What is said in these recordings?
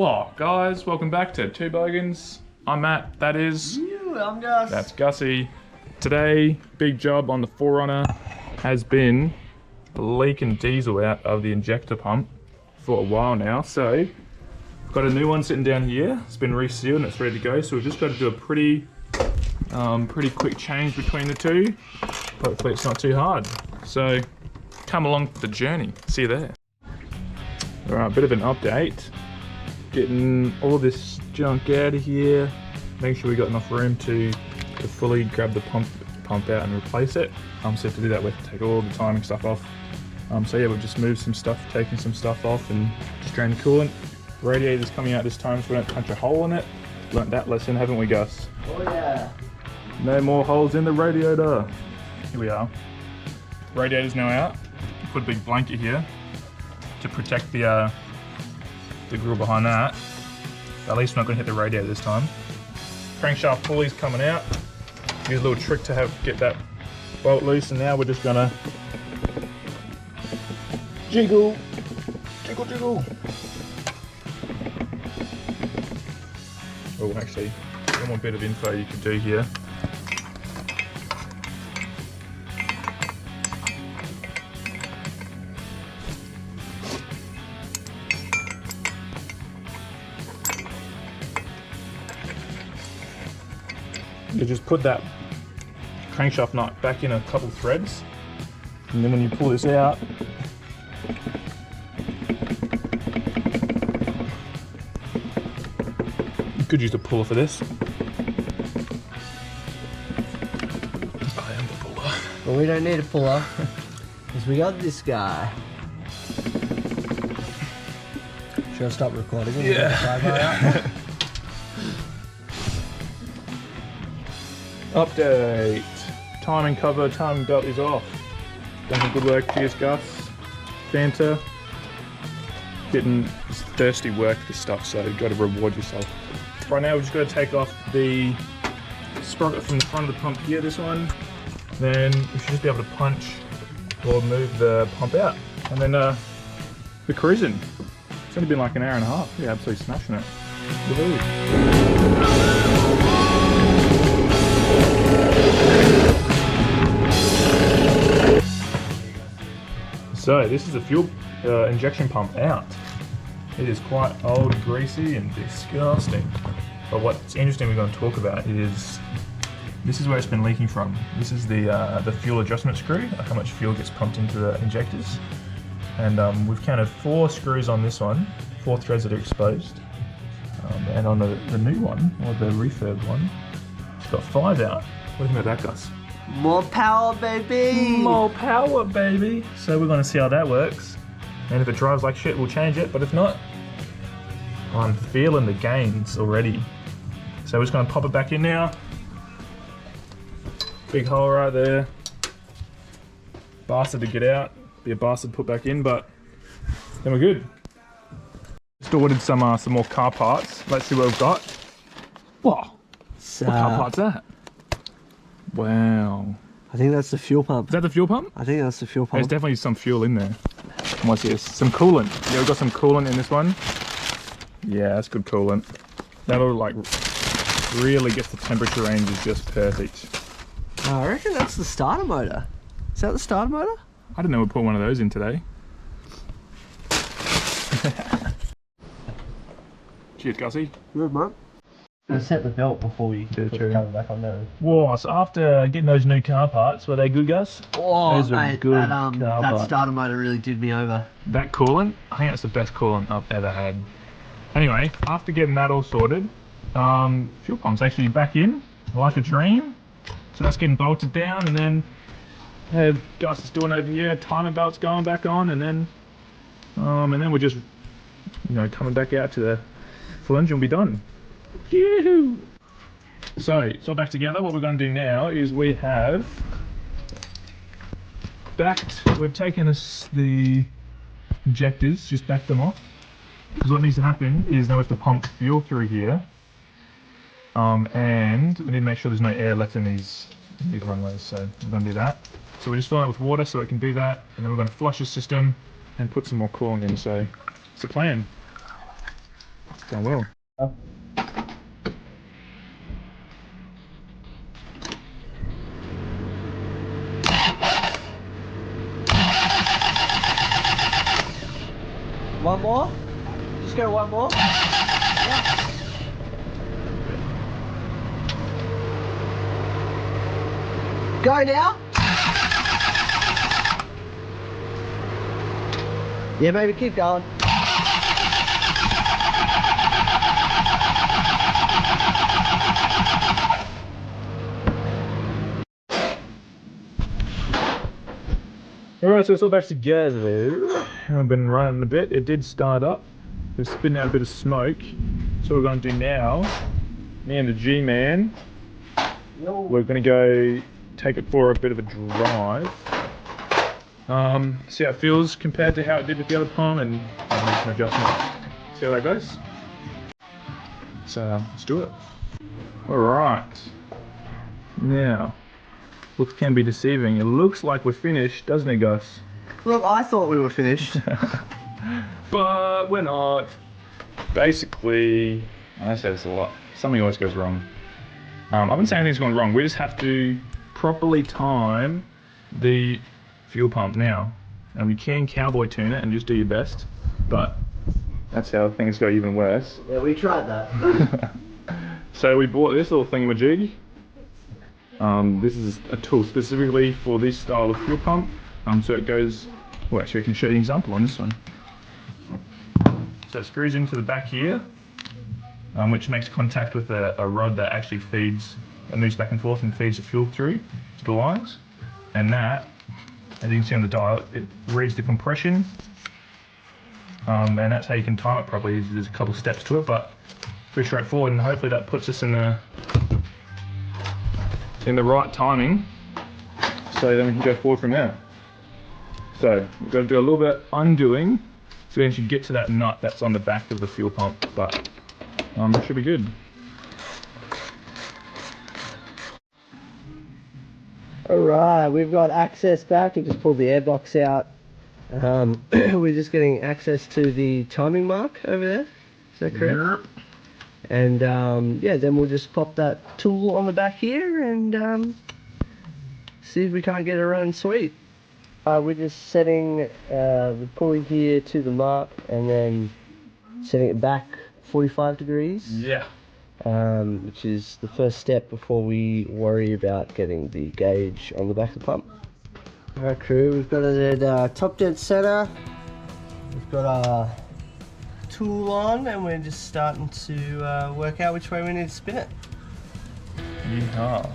Well, guys, welcome back to Two Bogans. I'm Matt, that is... I'm Gus. That's Gussie. Today, big job on the Forerunner has been leaking diesel out of the injector pump for a while now. So, we've got a new one sitting down here. It's been resealed and it's ready to go. So we've just got to do a pretty quick change between the two. Hopefully it's not too hard. So, come along for the journey. See you there. Alright, bit of an update. Getting all this junk out of here. Make sure we got enough room to fully grab the pump out and replace it. So to do that, we have to take all the timing stuff off. So yeah, we've just moved some stuff, taken some stuff off, and just drained the coolant. Radiator's coming out this time, so we don't punch a hole in it. Learnt that lesson, haven't we, Gus? Oh yeah. No more holes in the radiator. Here we are. Radiator's now out. Put a big blanket here to protect the grill behind that. At least we're not going to hit the radiator this time. Crankshaft pulley's coming out. Use a little trick to get that bolt loose, and now we're just gonna jiggle. Oh, actually, one more bit of info you can do here. You just put that crankshaft nut back in a couple threads, and then when you pull this out, you could use a puller for this. I am the puller. Well, we don't need a puller, because we got this guy. Should I stop recording? Yeah. Update. Timing cover, timing belt is off. Done some good work. Cheers, Gus. Fanta. Getting thirsty work, this stuff, so you've got to reward yourself. Right now, we've just got to take off the sprocket from the front of the pump here, this one. Then we should just be able to punch or move the pump out. And then we're cruising. It's only been like an hour and a half. We're absolutely smashing it. Woohoo. So this is the fuel injection pump out. It is quite old, greasy, and disgusting. But what's interesting we're going to talk about is this is where it's been leaking from. This is the fuel adjustment screw, like how much fuel gets pumped into the injectors. And we've counted 4 screws on this one, 4 threads that are exposed. And on the new one, or the refurb one, it's got 5 out. What do you think about that, Gus? More power, baby! More power, baby! So we're going to see how that works. And if it drives like shit, we'll change it. But if not, I'm feeling the gains already. So we're just going to pop it back in now. Big hole right there. Bastard to get out. Be a bastard to put back in, but then we're good. Just ordered some more car parts. Let's see what we've got. Whoa! What car part's that? Wow. I think that's the fuel pump. Is that the fuel pump? I think that's the fuel pump. There's definitely some fuel in there. And what's this? Some coolant. Yeah, we've got some coolant in this one. Yeah, that's good coolant. That'll like really get the temperature range is just perfect. I reckon that's the starter motor. Is that the starter motor? I didn't know we'd put one of those in today. Cheers, Gussie. Good, mate. Let's set the belt before we put the cover back on there. Whoa, so after getting those new car parts, were they good, Gus? Oh, those mate, that starter motor really did me over. That coolant, I think that's the best coolant I've ever had. Anyway, after getting that all sorted, fuel pump's actually back in, like a dream. So that's getting bolted down, and then Gus is doing over here, timing belt's going back on, and then we're just, coming back out to the full engine will be done. Yoo-hoo! So, it's all back together. What we're going to do now is we've taken the injectors, just backed them off. Because what needs to happen is now we have to pump fuel through here. And we need to make sure there's no air left in these runways, so we're going to do that. So we just fill it with water so it can do that, and then we're going to flush the system and put some more coolant in, so it's the plan. Done well. One more? Just go one more? Yeah. Go now? Yeah, baby, keep going. Alright, so it's all back together. I've been running a bit. It did start up. It's spitting out a bit of smoke. So what we're going to do now, me and the G-Man, we're going to go take it for a bit of a drive. See how it feels compared to how it did with the other pump, and make some adjustments. See how that goes? So let's do it. Alright. Now, looks can be deceiving. It looks like we're finished, doesn't it, Gus? Look, I thought we were finished. But we're not. Basically, I say this a lot, something always goes wrong. I wouldn't say anything's gone wrong, we just have to properly time the fuel pump now. And you can cowboy tune it and just do your best, but that's how things go even worse. Yeah, we tried that. So we bought this little thingamajig. This is a tool specifically for this style of fuel pump. So it goes, well actually I can show you an example on this one. So it screws into the back here, which makes contact with a rod that actually feeds, and moves back and forth and feeds the fuel through to the lines. And that, as you can see on the dial, it reads the compression. And that's how you can time it properly. There's a couple steps to it, but pretty straightforward, and hopefully that puts us in the right timing, so then we can go forward from there. So we've got to do a little bit undoing, so we should get to that nut that's on the back of the fuel pump, but it should be good. Alright, we've got access back. We just pulled the airbox out. We're just getting access to the timing mark over there. Is that correct? Yep. And yeah, then we'll just pop that tool on the back here and see if we can't get it running sweet. We're just setting the pulley here to the mark and then setting it back 45 degrees. Yeah. Which is the first step before we worry about getting the gauge on the back of the pump. Alright crew, we've got it at top dead center. We've got our tool on and we're just starting to work out which way we need to spin it. Yeehaw.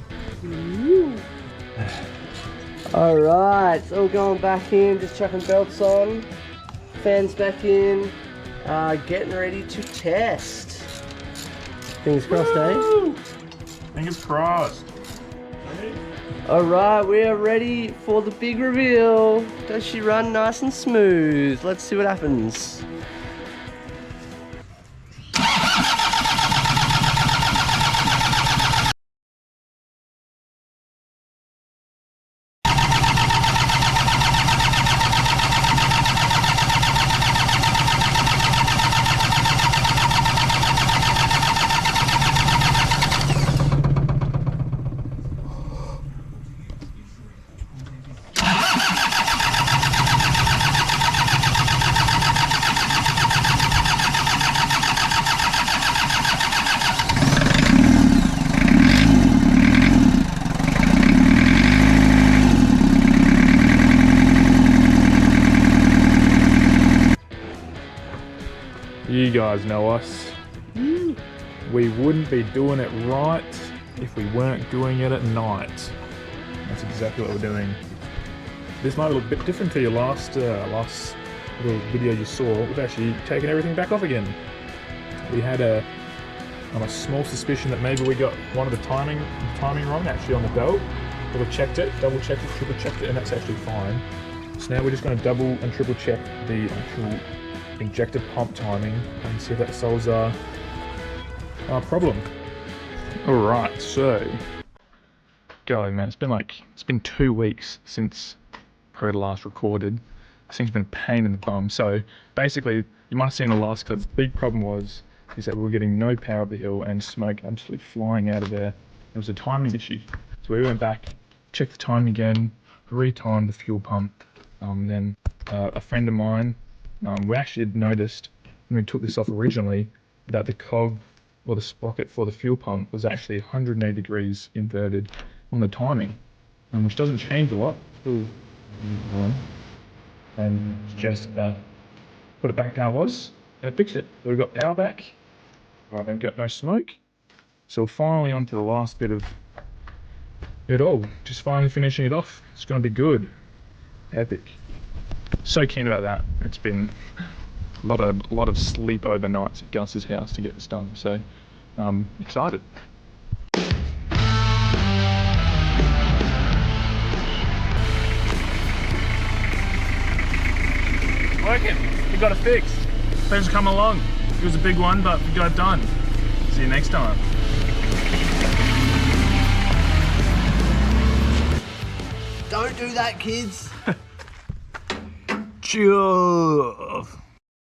Alright, it's all going back in, just chucking belts on, fans back in, getting ready to test. Fingers crossed, eh? Fingers crossed. Alright, we are ready for the big reveal. Does she run nice and smooth? Let's see what happens. You guys know us. We wouldn't be doing it right if we weren't doing it at night. That's exactly what we're doing. This might look a bit different to your last little video you saw. We've actually taken everything back off again. We had a small suspicion that maybe we got one of the timing wrong actually on the belt. But we checked it, double checked it, triple checked it, and that's actually fine. So now we're just going to double and triple check the actual injector pump timing and see if that solves our problem. Alright, so golly man, it's been 2 weeks since probably last recorded. This thing's been a pain in the bum. So basically, you might have seen the last clip. The big problem was is that we were getting no power up the hill and smoke absolutely flying out of there. It was a timing issue. So we went back, checked the time again, retimed the fuel pump. Then a friend of mine, we actually had noticed when we took this off originally that the cog or the sprocket for the fuel pump was actually 180 degrees inverted on the timing, which doesn't change a lot. And just put it back to how it was and fix it. So we've got power back. Right, then we've got no smoke. So we're finally on to the last bit of it all. Just finally finishing it off. It's going to be good. Epic. So keen about that. It's been a lot of sleep overnights at Gus's house to get this done. So excited. Working. We got it fixed. Thanks for coming along. It was a big one, but we got it done. See you next time. Don't do that, kids. Choof.